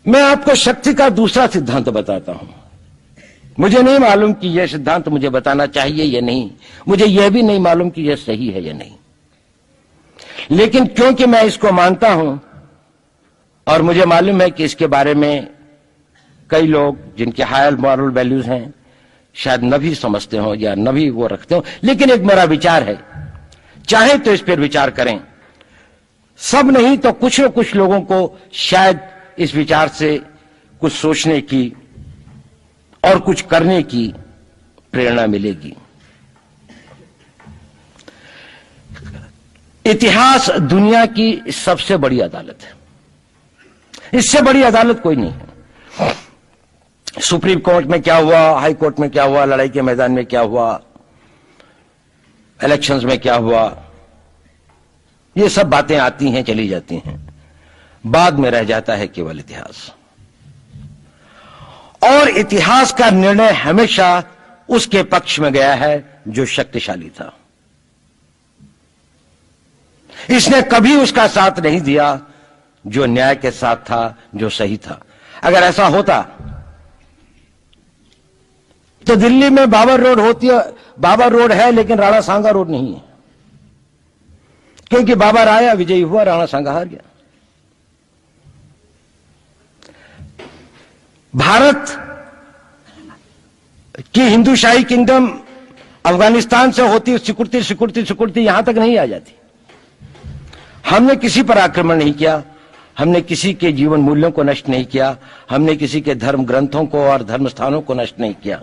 मैं आपको शक्ति का दूसरा सिद्धांत बताता हूं। मुझे नहीं मालूम कि यह सिद्धांत मुझे बताना चाहिए या नहीं, मुझे यह भी नहीं मालूम कि यह सही है या नहीं, लेकिन क्योंकि मैं इसको मानता हूं और मुझे मालूम है कि इसके बारे में कई लोग जिनके हायर मॉरल वैल्यूज हैं शायद न भी समझते हो या न भी वो रखते हो, लेकिन एक मेरा विचार है, चाहे तो इस पर विचार करें। सब नहीं तो कुछ न कुछ लोगों को शायद इस विचार से कुछ सोचने की और कुछ करने की प्रेरणा मिलेगी। इतिहास दुनिया की सबसे बड़ी अदालत है, इससे बड़ी अदालत कोई नहीं है। सुप्रीम कोर्ट में क्या हुआ, हाई कोर्ट में क्या हुआ, लड़ाई के मैदान में क्या हुआ, इलेक्शंस में क्या हुआ, ये सब बातें आती हैं चली जाती हैं, बाद में रह जाता है केवल इतिहास। और इतिहास का निर्णय हमेशा उसके पक्ष में गया है जो शक्तिशाली था। इसने कभी उसका साथ नहीं दिया जो न्याय के साथ था, जो सही था। अगर ऐसा होता तो दिल्ली में बाबर रोड होती है, बाबर रोड है लेकिन राणा सांगा रोड नहीं है, क्योंकि बाबर आया, विजयी हुआ, राणा सांगा हार गया। भारत की हिंदूशाही किंगडम अफगानिस्तान से होती सिकुड़ती सिकुड़ती सिकुड़ती यहां तक नहीं आ जाती। हमने किसी पर आक्रमण नहीं किया, हमने किसी के जीवन मूल्यों को नष्ट नहीं किया, हमने किसी के धर्म ग्रंथों को और धर्म स्थानों को नष्ट नहीं किया।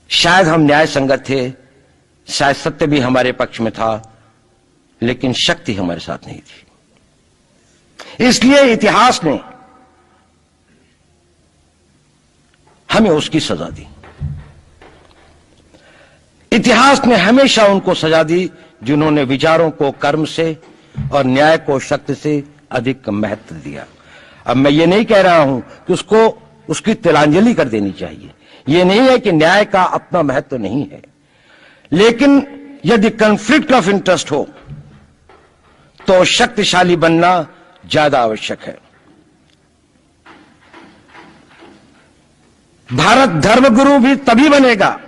शायद हम न्याय संगत थे, शायद सत्य भी हमारे पक्ष में था, लेकिन शक्ति हमारे साथ नहीं थी। इसलिए इतिहास ने हमें उसकी सजा दी। इतिहास ने हमेशा उनको सजा दी जिन्होंने विचारों को कर्म से और न्याय को शक्ति से अधिक महत्व दिया। अब मैं ये नहीं कह रहा हूं कि उसकी तिलांजलि कर देनी चाहिए, ये नहीं है कि न्याय का अपना महत्व नहीं है, लेकिन यदि कॉन्फ्लिक्ट ऑफ इंटरेस्ट हो तो शक्तिशाली बनना ज्यादा आवश्यक है। भारत धर्मगुरु भी तभी बनेगा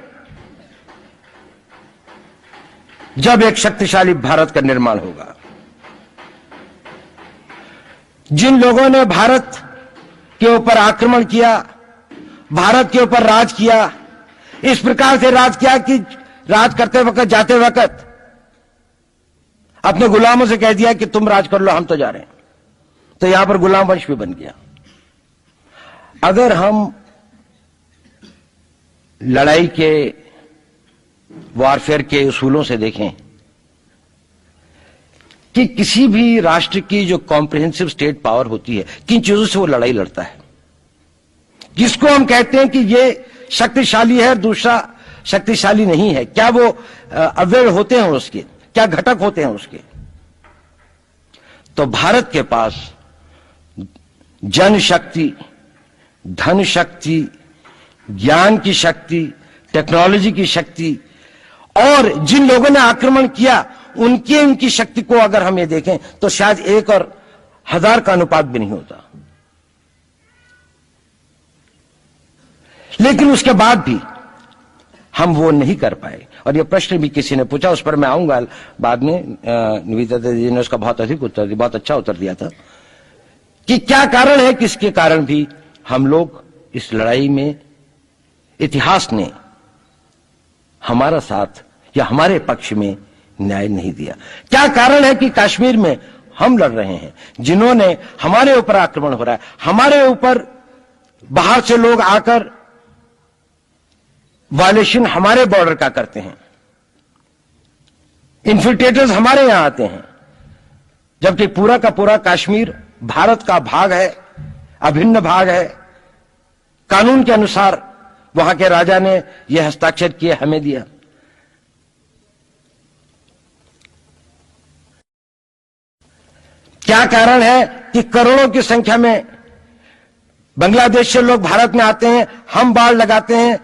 जब एक शक्तिशाली भारत का निर्माण होगा। जिन लोगों ने भारत के ऊपर आक्रमण किया, भारत के ऊपर राज किया, इस प्रकार से राज किया कि राज करते वक्त, जाते वक्त अपने गुलामों से कह दिया कि तुम राज कर लो, हम तो जा रहे हैं, तो यहां पर गुलाम वंश भी बन गया। अगर हम लड़ाई के वॉरफेयर के उसूलों से देखें कि किसी भी राष्ट्र की जो कॉम्प्रिहेंसिव स्टेट पावर होती है, किन चीजों से वो लड़ाई लड़ता है, किसको हम कहते हैं कि ये शक्तिशाली है, दूसरा शक्तिशाली नहीं है, क्या वो अव्यय होते हैं उसके, क्या घटक होते हैं उसके। तो भारत के पास जनशक्ति, धन शक्ति, ज्ञान की शक्ति, टेक्नोलॉजी की शक्ति, और जिन लोगों ने आक्रमण किया उनकी शक्ति को अगर हम ये देखें तो शायद 1 और 1000 का अनुपात भी नहीं होता। लेकिन उसके बाद भी हम वो नहीं कर पाए। और ये प्रश्न भी किसी ने पूछा, उस पर मैं आऊंगा बाद में। निवेदिता जी ने उसका बहुत अधिक उत्तर दिया, बहुत अच्छा उत्तर दिया था कि क्या कारण है, किसके कारण भी हम लोग इस लड़ाई में इतिहास ने हमारा साथ या हमारे पक्ष में न्याय नहीं दिया। क्या कारण है कि कश्मीर में हम लड़ रहे हैं, जिन्होंने हमारे ऊपर आक्रमण हो रहा है, हमारे ऊपर बाहर से लोग आकर वायलेशन हमारे बॉर्डर का करते हैं, इन्फिल्ट्रेटर्स हमारे यहां आते हैं, जबकि पूरा का पूरा कश्मीर भारत का भाग है, अभिन्न भाग है। कानून के अनुसार वहां के राजा ने यह हस्ताक्षर किए, हमें दिया। क्या कारण है कि करोड़ों की संख्या में बांग्लादेश से लोग भारत में आते हैं, हम बाड़ लगाते हैं,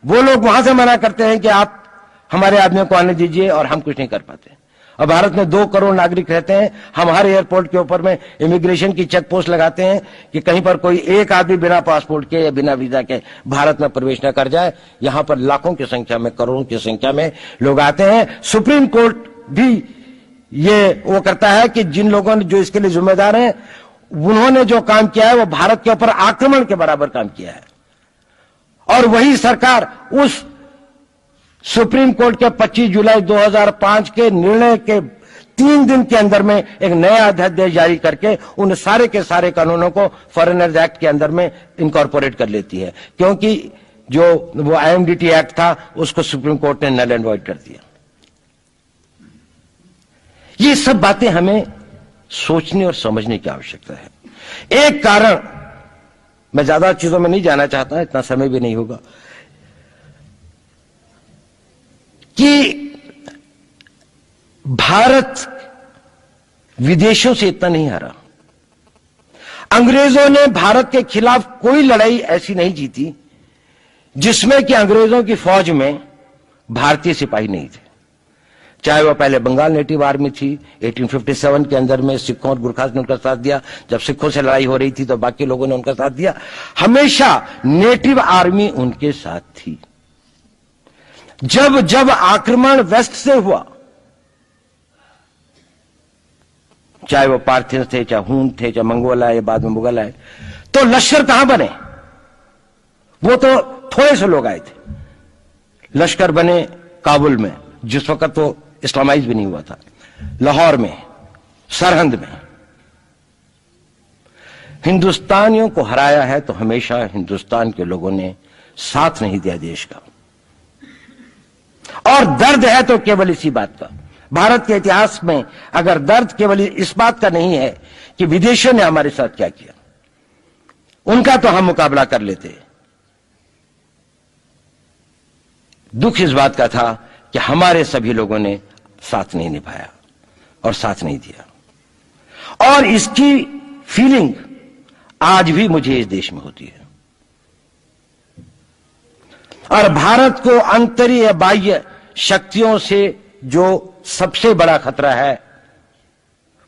वो लोग वहां से मना करते हैं कि आप हमारे आदमियों को आने दीजिए, और हम कुछ नहीं कर पाते। और भारत में 2 करोड़ नागरिक रहते हैं। हम हर एयरपोर्ट के ऊपर में इमिग्रेशन की चेक पोस्ट लगाते हैं कि कहीं पर कोई एक आदमी बिना पासपोर्ट के या बिना वीजा के भारत में प्रवेश न कर जाए। यहां पर लाखों की संख्या में, करोड़ों की संख्या में लोग आते हैं। सुप्रीम कोर्ट भी ये वो करता है कि जिन लोगों ने जो इसके लिए जिम्मेदार हैं, उन्होंने जो काम किया है वो भारत के ऊपर आक्रमण के बराबर काम किया है। और वही सरकार उस सुप्रीम कोर्ट के 25 जुलाई 2005 के निर्णय के 3 दिन के अंदर में एक नया अध्यादेश जारी करके उन सारे के सारे कानूनों को फॉरेनर्स एक्ट के अंदर में इनकॉर्पोरेट कर लेती है, क्योंकि जो वो IMDT एक्ट था उसको सुप्रीम कोर्ट ने नल एंड वॉइड कर दिया। ये सब बातें हमें सोचने और समझने की आवश्यकता है। एक कारण, मैं ज्यादा चीजों में नहीं जाना चाहता, इतना समय भी नहीं होगा, कि भारत विदेशों से इतना नहीं हारा। अंग्रेजों ने भारत के खिलाफ कोई लड़ाई ऐसी नहीं जीती जिसमें कि अंग्रेजों की फौज में भारतीय सिपाही नहीं थे। चाहे वह पहले बंगाल नेटिव आर्मी थी, 1857 के अंदर में सिखों और गुरखास ने उनका साथ दिया। जब सिखों से लड़ाई हो रही थी तो बाकी लोगों ने उनका साथ दिया। हमेशा नेटिव आर्मी उनके साथ थी। जब जब आक्रमण वेस्ट से हुआ, चाहे वो पार्थियंस थे, चाहे हून थे, चाहे मंगोल आए, बाद में मुगल आए, तो लश्कर कहां बने? वो तो थोड़े से लोग आए थे। लश्कर बने काबुल में, जिस वक्त वो इस्लामाइज भी नहीं हुआ था, लाहौर में, सरहंद में। हिंदुस्तानियों को हराया है तो हमेशा हिंदुस्तान के लोगों ने साथ नहीं दिया देश का। और दर्द है तो केवल इसी बात का। भारत के इतिहास में अगर दर्द केवल इस बात का नहीं है कि विदेशियों ने हमारे साथ क्या किया, उनका तो हम मुकाबला कर लेते। दुख इस बात का था कि हमारे सभी लोगों ने साथ नहीं निभाया और साथ नहीं दिया। और इसकी फीलिंग आज भी मुझे इस देश में होती है। और भारत को आंतरिक या बाह्य शक्तियों से जो सबसे बड़ा खतरा है,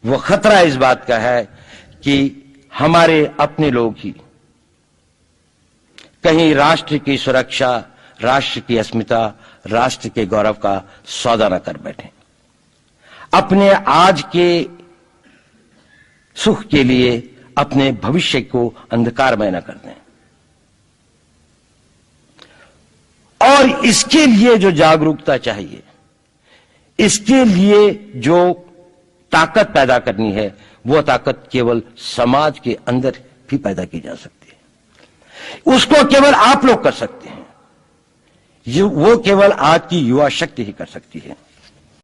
वो खतरा इस बात का है कि हमारे अपने लोग ही कहीं राष्ट्र की सुरक्षा, राष्ट्र की अस्मिता, राष्ट्र के गौरव का सौदा न कर बैठे, अपने आज के सुख के लिए अपने भविष्य को अंधकारमय न कर दें। और इसके लिए जो जागरूकता चाहिए, इसके लिए जो ताकत पैदा करनी है, वो ताकत केवल समाज के अंदर भी पैदा की जा सकती है। उसको केवल आप लोग कर सकते हैं। वो केवल आज की युवा शक्ति ही कर सकती है।